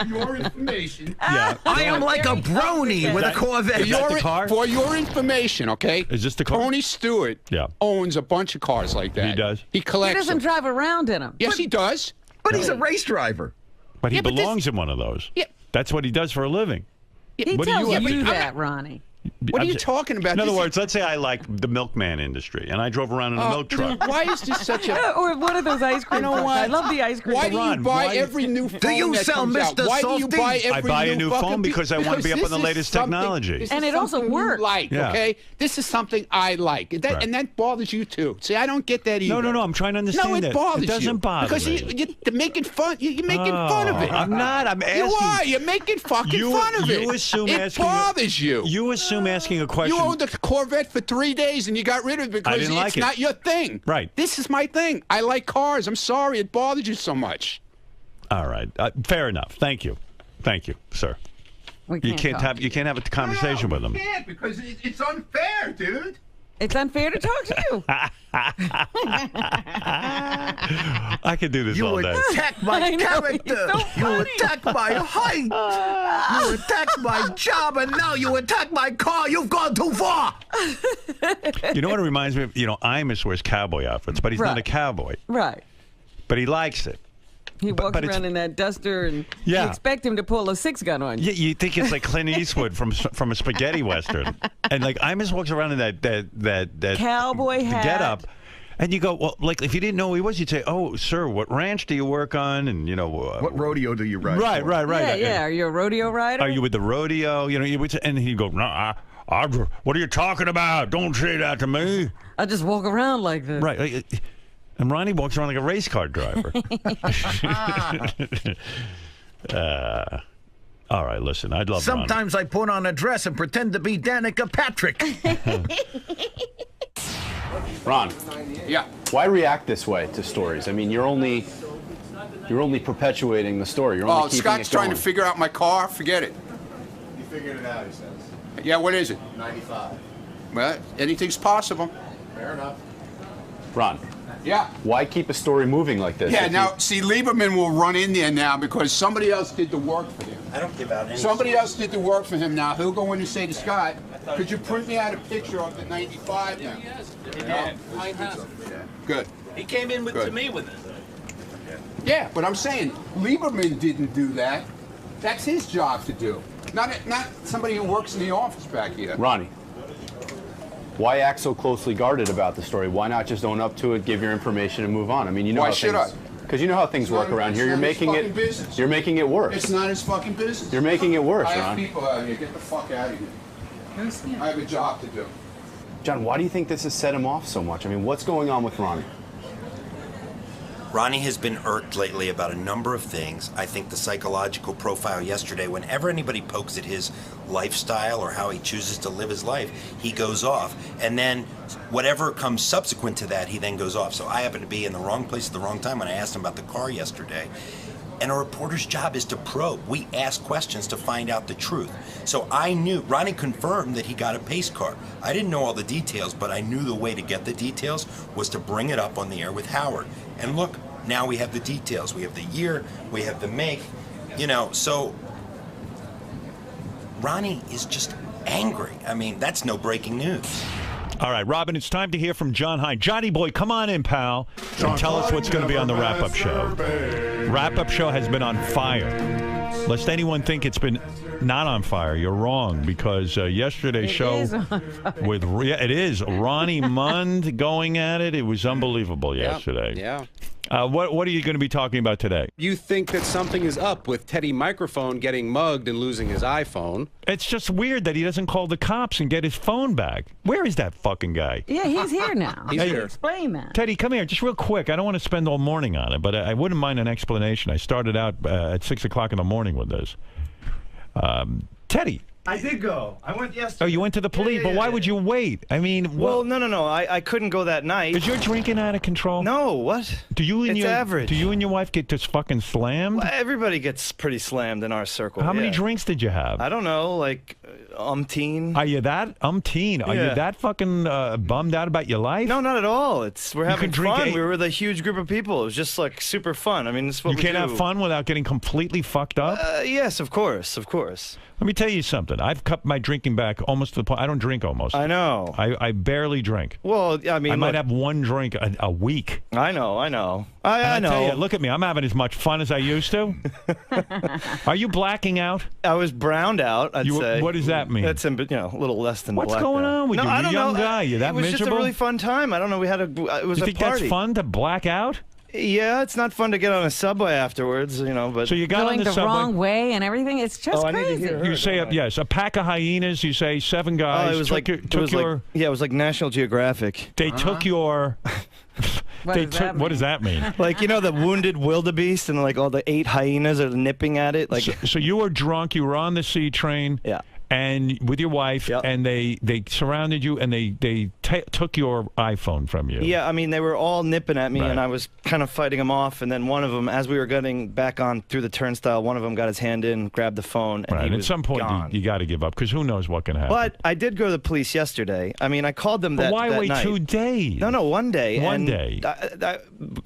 Your information. Yeah. I am like a brony with a Corvette. Is that the car? For your information, okay? Is this the car? Tony Stewart Yeah. owns a bunch of cars like that. He does? He He collects doesn't them. drive around in them. Yes, he does. But he's a race driver. But he Yeah, but this- belongs in one of those. Yeah. That's what he does for a living. He What do tells you- you, Yeah, but that, Ronnie. What are I'm you just- talking about? In other This is- words, let's say I like the milkman industry, and I drove around in a milk truck. Why is this such a... Or one of those ice cream You know trucks. what? I love the ice cream Why truck. do you Ron, buy why- every new phone you that sell comes out? Mr. Why do you Salty? buy every I buy a new fucking phone because I wanna be up on the this is latest something- technology. this And is it also something you works. like, Yeah. okay? This is something I like. Right. And that bothers you too. See, I don't get that either. No, I'm trying to understand No, it that. bothers It doesn't you. bother because me. you're making fun. You're making fun of it. I'm not. I'm asking. You are. You're making fucking fun of it. You assume it asking. bothers you. You assume asking a question. You owned a Corvette for 3 days and you got rid of it because didn't it's like it. not your thing. Right. This is my thing. I like cars. I'm sorry it bothers you so much. All right. Fair enough. Thank you, sir. We You can't talk. have a conversation with him. You can't because it's unfair, dude. It's unfair to talk to you. I could do this all day. You attack my character. You attack my height. You attack my job, and now you attack my car. You've gone too far. You know what it reminds me of? You know, Imus wears cowboy outfits, but he's not a cowboy. Right. But he likes it. He walks around in that duster, and you expect him to pull a 6-gun on you. Yeah, you think it's like Clint Eastwood from a spaghetti western, and like Imus walks around in that cowboy hat, get up, and you go, well, like if you didn't know who he was, you'd say, oh, sir, what ranch do you work on, and you know, what rodeo do you ride? Right. Yeah. Are you a rodeo rider? Are you with the rodeo? You know, you would say, and he'd go, no, what are you talking about? Don't say that to me. I just walk around like this. Right. And Ronnie walks around like a race car driver. All right, listen, I'd love Sometimes Ronnie. I put on a dress and pretend to be Danica Patrick. Ron. Yeah. Why react this way to stories? I mean, you're only perpetuating the story. You're only keeping Scott's it going. trying to figure out my car. Forget it. You figured it out, he says. Yeah, what is it? 95. Well, anything's possible. Fair enough. Ron. Yeah. Why keep a story moving like this? Yeah, now, see, Lieberman will run in there now because somebody else did the work for him. I don't give out any. Somebody else did the work for him now. He'll go in and say to Scott, could you print me out a picture of the 95 now? Good. He came in to me with it. Yeah, but I'm saying Lieberman didn't do that. That's his job to do. Not somebody who works in the office back here. Ronnie. Why act so closely guarded about the story? Why not just own up to it, give your information, and move on? I mean, you know Why how should things, because you know how things work around here. You're making it. Business. You're making it worse. It's not his fucking business. You're making it worse, I have Ron. people out here. Get the fuck out of here. I have a job to do. John, why do you think this has set him off so much? I mean, what's going on with Ronnie? Ronnie has been irked lately about a number of things. I think the psychological profile yesterday, whenever anybody pokes at his lifestyle or how he chooses to live his life, he goes off. And then whatever comes subsequent to that, he then goes off. So I happened to be in the wrong place at the wrong time when I asked him about the car yesterday. And a reporter's job is to probe. We ask questions to find out the truth. So I knew, Ronnie confirmed that he got a pace car. I didn't know all the details, but I knew the way to get the details was to bring it up on the air with Howard. And look, now we have the details. We have the year, we have the make, you know, so Ronnie is just angry. I mean, that's no breaking news. All right, Robin, it's time to hear from John Hein. Johnny boy, come on in, pal, and tell us what's going to be on the wrap-up show. Wrap-up show has been on fire. Lest anyone think it's been not on fire, you're wrong, because yesterday's show with it is Ronnie Mund going at it. It was unbelievable yesterday. Yeah. What are you going to be talking about today? You think that something is up with Teddy Microphone getting mugged and losing his iPhone. It's just weird that he doesn't call the cops and get his phone back. Where is that fucking guy? Yeah, he's here now. He's here. Explain that. Teddy, come here, just real quick. I don't want to spend all morning on it, but I wouldn't mind an explanation. I started out at 6 o'clock in the morning with this. Teddy. I did go. I went yesterday. Oh, you went to the police, but why would you wait? I mean, well, no. I couldn't go that night. Is your drinking out of control? No, what? It's average. Do you and your wife get just fucking slammed? Well, everybody gets pretty slammed in our circle. How many drinks did you have? I don't know, like umpteen. Are you that umpteen? Are you that fucking bummed out about your life? No, not at all. We're having fun. We were with a huge group of people. It was just like super fun. I mean, this is what you we can't do. have fun without getting completely fucked up? Yes, of course. Let me tell you something. I've cut my drinking back almost to the point. I don't drink almost. I know. I barely drink. Well, I mean, I might have one drink a week. I know. I know. Tell you, look at me. I'm having as much fun as I used to. Are you blacking out? I was browned out, I'd say. What does that mean? That's a little less than What's blacked going out. on with you? You're a young guy. You're that miserable? It was miserable? just a really fun time. I don't know. It was you a think party. that's fun to black out? Yeah, it's not fun to get on a subway afterwards, but so you got going on the subway wrong way and everything. It's just I need to crazy. hear her, You say a pack of hyenas. You say 7 guys. it was it was like National Geographic. They took your. What does that mean? Like, the wounded wildebeest and like all the 8 hyenas are nipping at it. Like, so you were drunk. You were on the C train. Yeah. and with your wife, and they surrounded you, and they took your iPhone from you. Yeah, I mean, they were all nipping at me, Right. and I was kind of fighting them off. And then one of them, as we were getting back on through the turnstile, one of them got his hand in, grabbed the phone, and Right. he At was some point, gone. you got to give up because who knows what can happen. But I did go to the police yesterday. I mean, I called them But that why that wait night. 2 days? No, 1 day. One and day.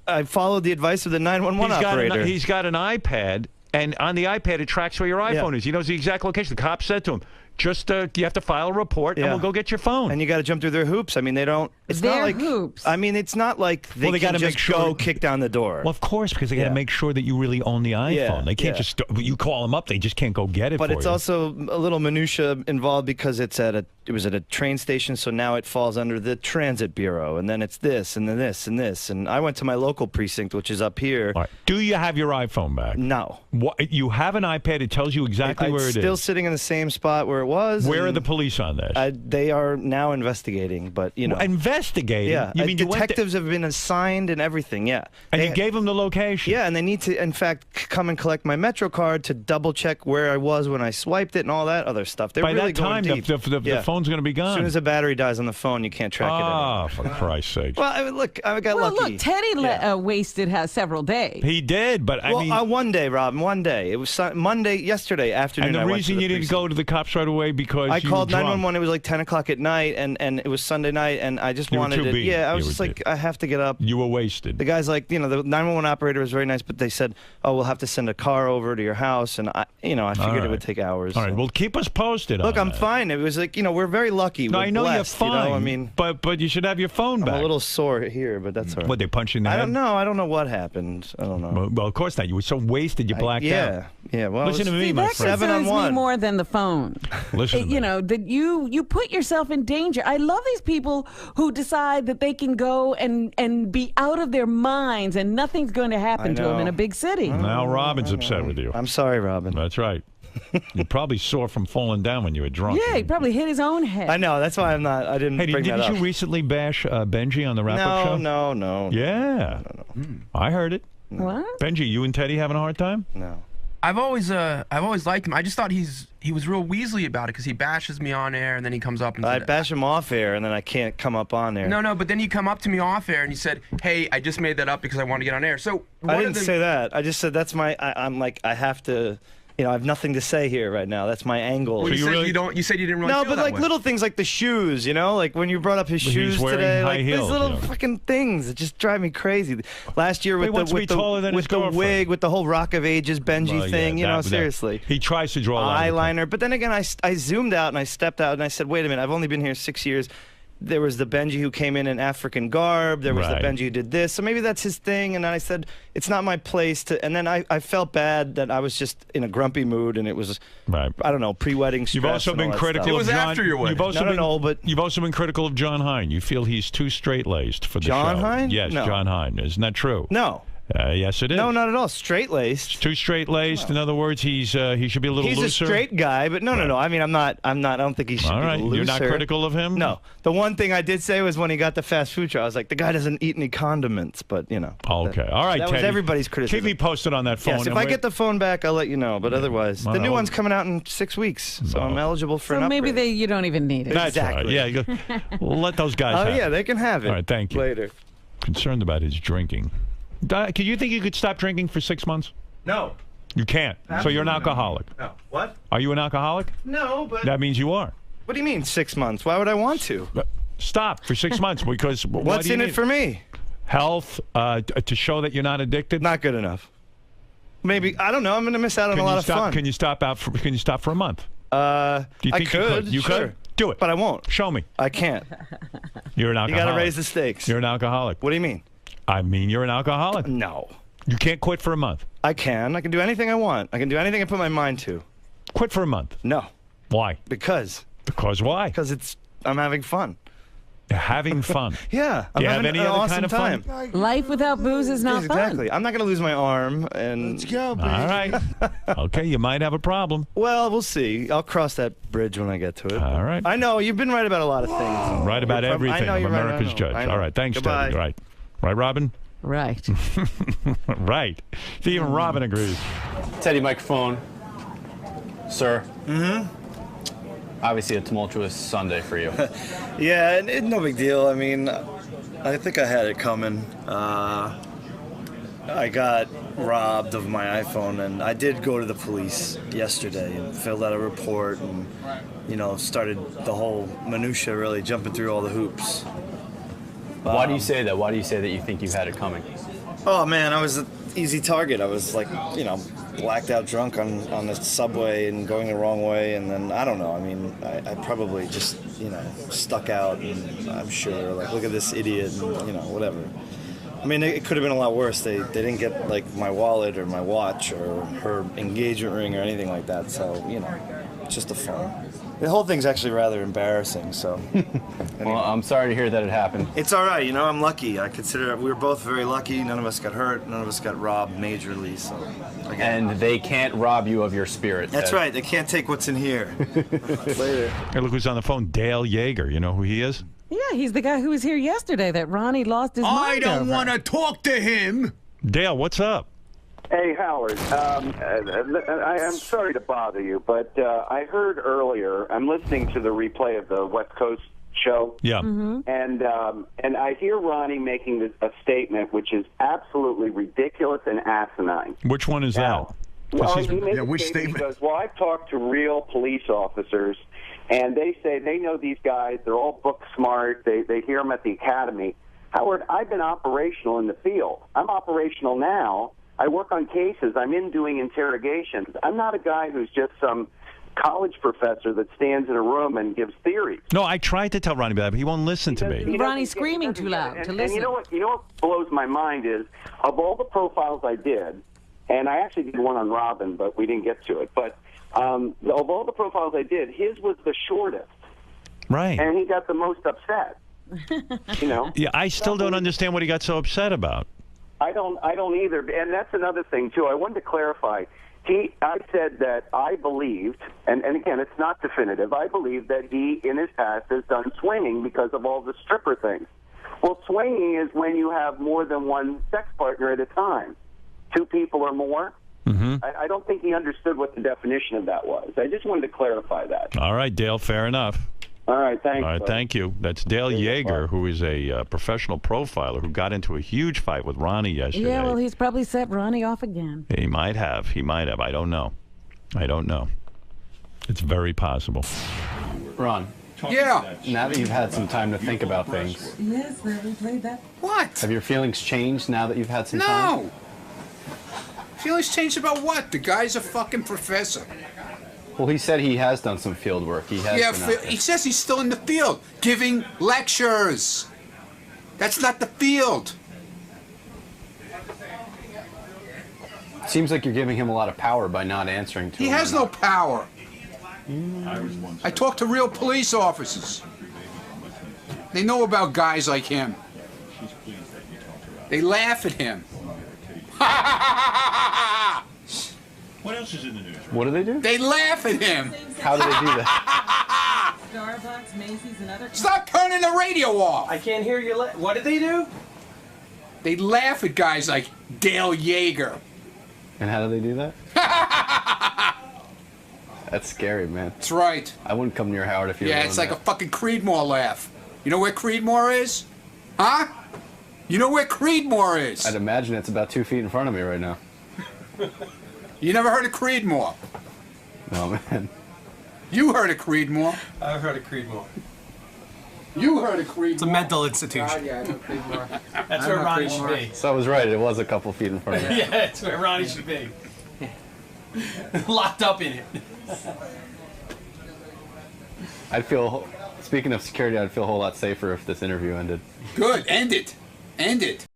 I followed the advice of the 911 operator. He's got an iPad, and on the iPad, it tracks where your iPhone is. He knows the exact location. The cop said to him, just you have to file a report, and we'll go get your phone. And you got to jump through their hoops. I mean, they don't. It's Their not like hoops. I mean, it's not like they, Well, they can gotta just make sure- go kick down the door. Well, of course, because they got to make sure that you really own the iPhone. Yeah, They can't yeah. just you call them up. They just can't go get it. But for it's you. also a little minutia involved because it was at a train station, so now it falls under the transit bureau, and then it's this, and then this, and this. And I went to my local precinct, which is up here. All right. Do you have your iPhone back? No. What, you have an iPad. It tells you exactly where it is. It's still sitting in the same spot where it was. Where are and the police on this? they are now investigating, but you know. Investigating? Yeah. You mean you went detectives have been assigned and everything. Yeah. And you gave them the location? Yeah, and they need to, in fact, come and collect my Metro card to double check where I was when I swiped it and all that other stuff. They're By really that time, going deep. the phone's going to be gone. As soon as the battery dies on the phone, you can't track it anymore. Ah, for Christ's sake. Well, I mean, look, I got Well, lucky. look, Teddy wasted several days. He did, but I mean... 1 day, Robin, 1 day. It was yesterday afternoon. And the I went reason to the you didn't go to the cops right away because I you called were drunk. 911. It was like 10 o'clock at night, and it was Sunday night, and I just You were wanted too to. beat. Yeah, I was You just were like, I have to get up. You were wasted. The guy's like, the 911 operator was very nice, but they said, "Oh, we'll have to send a car over to your house," and I figured it would take hours. All right, well, keep us posted. Look, on I'm fine. It was like, we're very lucky. No, We're I know blessed, you're fine. I mean, but you should have your phone back. I'm a little sore here, but that's all right. What, they punch you in the head? I don't know. I don't know what happened. I don't know. Well, of course not. You were so wasted, you blacked out. Yeah. Well, Listen to me, See, my that friend. concerns me more than the phone. Listen to me. You know, that you put yourself in danger. I love these people who decide that they can go and be out of their minds and nothing's going to happen to them in a big city. Now Robin's upset with you. I'm sorry, Robin. That's right. You're probably sore from falling down when you were drunk. Yeah, he probably hit his own head. I know. That's why I didn't Hey, bring that didn't up. you recently bash Benji on the wrap-up show? No. Yeah. I heard it. What? Benji, you and Teddy having a hard time? No. I've always liked him. I just thought he was real Weasley about it because he bashes me on air and then he comes up and I said, bash him off air, and then I can't come up on air. No, but then you come up to me off air and you said, "Hey, I just made that up because I want to get on air." So I didn't say that. I just said that's my. I'm like I have to. I have nothing to say here right now. That's my angle. Well, you said you didn't really No, feel but that like way. little things like the shoes, like when you brought up his He's shoes wearing today, high like heels, these little yeah. fucking things that just drive me crazy. Last year He with wants to be taller than his with the girlfriend. wig, with the whole Rock of Ages Benji Well, yeah, thing, that- seriously. He tries to draw a lot of eyeliner, but then again, I zoomed out and I stepped out and I said, wait a minute, I've only been here 6 years. There was the Benji who came in African garb. There was Right. the Benji who did this. So maybe that's his thing. And then I said, it's not my place to. And then I felt bad that I was just in a grumpy mood and it was, right. I don't know, pre-wedding stress. You've also and all been that critical stuff. of John. You've also been, but you've also been critical of John Hine. You feel he's too straight-laced for the John show. Hine? Yes, No. John Hine. Isn't that true? No. Yes, it is. No, not at all. Straight-laced. Too straight-laced. In other words, he should be a little He's looser. a straight guy, but no. I mean, I'm not. I don't think he should All be right. looser. You're not critical of him? No. The one thing I did say was when he got the fast food show, I was like, the guy doesn't eat any condiments, but Okay. All right, that was Teddy. everybody's criticism. Keep me posted on that phone. Yes, if and I we're- get the phone back, I'll let you know. But otherwise, the new Well, one's coming out in 6 weeks, so I'm eligible for So an maybe upgrade. you don't even need it. That's right. Yeah, you go, let those guys Oh have yeah, it. they can have it. All right, thank you. Later. Concerned about his drinking. Can you think you could stop drinking for 6 months? No. You can't. So you're an Absolutely not. alcoholic. No. What? Are you an alcoholic? No, but That means you are. what do you mean 6 months? Why would I want to? Stop for 6 months because why What's do you in it need for me? Health, to show that you're not addicted. Not good enough. Maybe I don't know. I'm going to miss out on a lot of fun. Can you stop for a month? Do you think I could. You sure. could? Do it. But I won't. Show me. I can't. You're an You alcoholic. got to raise the stakes. You're an alcoholic. What do you mean? I mean, you're an alcoholic. No. You can't quit for a month. I can. I can do anything I want. I can do anything I put my mind to. Quit for a month. No. Why? Because why? Because I'm having fun. Having fun. Yeah. Do you I'm have having any an other awesome kind of fun? time. Life without booze is not fun. Exactly. I'm not going to lose my arm. And let's go, All right. Okay, you might have a problem. Well, we'll see. I'll cross that bridge when I get to it. All right. I know you've been right about a lot of things. Right about You're prob- everything. I know I'm you're right, I America's know. judge. I know. All right. Thanks, Goodbye. Teddy. Right. Right, Robin? Right. Right. See, even Robin agrees. Teddy, microphone. Sir. Obviously a tumultuous Sunday for you. Yeah, no big deal. I mean, I think I had it coming. I got robbed of my iPhone, and I did go to the police yesterday and filled out a report and, started the whole minutia, really jumping through all the hoops. Why do you say that? Why do you say that you think you had it coming? Oh, man, I was an easy target. I was like, blacked out drunk on the subway and going the wrong way, and then, I don't know, I mean, I probably just, stuck out, and I'm sure, like, look at this idiot, and, whatever. I mean, it could have been a lot worse. They didn't get, like, my wallet or my watch or her engagement ring or anything like that, so, it's just a fun. The whole thing's actually rather embarrassing, so. Well, I'm sorry to hear that it happened. It's all right, I'm lucky. I consider we were both very lucky. None of us got hurt. None of us got robbed majorly, so. And they can't rob you of your spirit. That's right. They can't take what's in here. Later. Hey, look who's on the phone. Dale Yeager. You know who he is? Yeah, he's the guy who was here yesterday that Ronnie lost his mind I don't over. want to talk to him. Dale, what's up? Hey, Howard. I'm sorry to bother you, but I heard earlier, I'm listening to the replay of the West Coast show. Yeah. Mm-hmm. And I hear Ronnie making a statement which is absolutely ridiculous and asinine. Which one is that? Well, he's- he makes a which statement. statement? He goes, well, I've talked to real police officers, and they say they know these guys. They're all book smart. They hear them at the academy. Howard, I've been operational in the field. I'm operational now. I work on cases. I'm in doing interrogations. I'm not a guy who's just some college professor that stands in a room and gives theories. No, I tried to tell Ronnie about it, but he won't listen to me. Ronnie's screaming too loud to listen. And you know what blows my mind is, of all the profiles I did, and I actually did one on Robin, but we didn't get to it, but of all the profiles I did, his was the shortest. Right. And he got the most upset. Yeah, I still don't understand what he got so upset about. I don't either. And that's another thing, too. I wanted to clarify. I said that I believed, and again, it's not definitive, I believe that he, in his past, has done swinging because of all the stripper things. Well, swinging is when you have more than one sex partner at a time. 2 people or more. Mm-hmm. I don't think he understood what the definition of that was. I just wanted to clarify that. All right, Dale, fair enough. All right, thanks. All right, thank you. That's Dale Yeager, who is a professional profiler who got into a huge fight with Ronnie yesterday. Yeah, well, he's probably set Ronnie off again. He might have. I don't know. It's very possible. Ron. Yeah. Now that you've had some time to think about things, Yes, we played that. What? have your feelings changed now that you've had some time? No. Feelings changed about what? The guy's a fucking professor. Well, he said he has done some field work. He has. Yeah, been out there. he says he's still in the field, giving lectures. That's not the field. Seems like you're giving him a lot of power by not answering to him. He has no power. I talk to real police officers. They know about guys like him. They laugh at him. What else is in the news? What do they do? They laugh at him. How do they do that? Starbucks, Macy's, and other. Stop turning the radio off. I can't hear you. What did they do? They laugh at guys like Dale Yeager. And how do they do that? That's scary, man. That's right. I wouldn't come near Howard if you were Yeah, doing it's like that. a fucking Creedmoor laugh. You know where Creedmoor is? Huh? You know where Creedmoor is? I'd imagine it's about 2 feet in front of me right now. You never heard of Creedmoor? No, man. You heard of Creedmoor. I've heard of Creedmoor. You heard of Creedmoor. It's a mental institution. Yeah, I know Creedmoor. That's where Ronnie should be. So I was right. It was a couple feet in front of me. Yeah, that's where Ronnie should be. Locked up in it. I'd feel, speaking of security, I'd feel a whole lot safer if this interview ended. Good. End it. End it.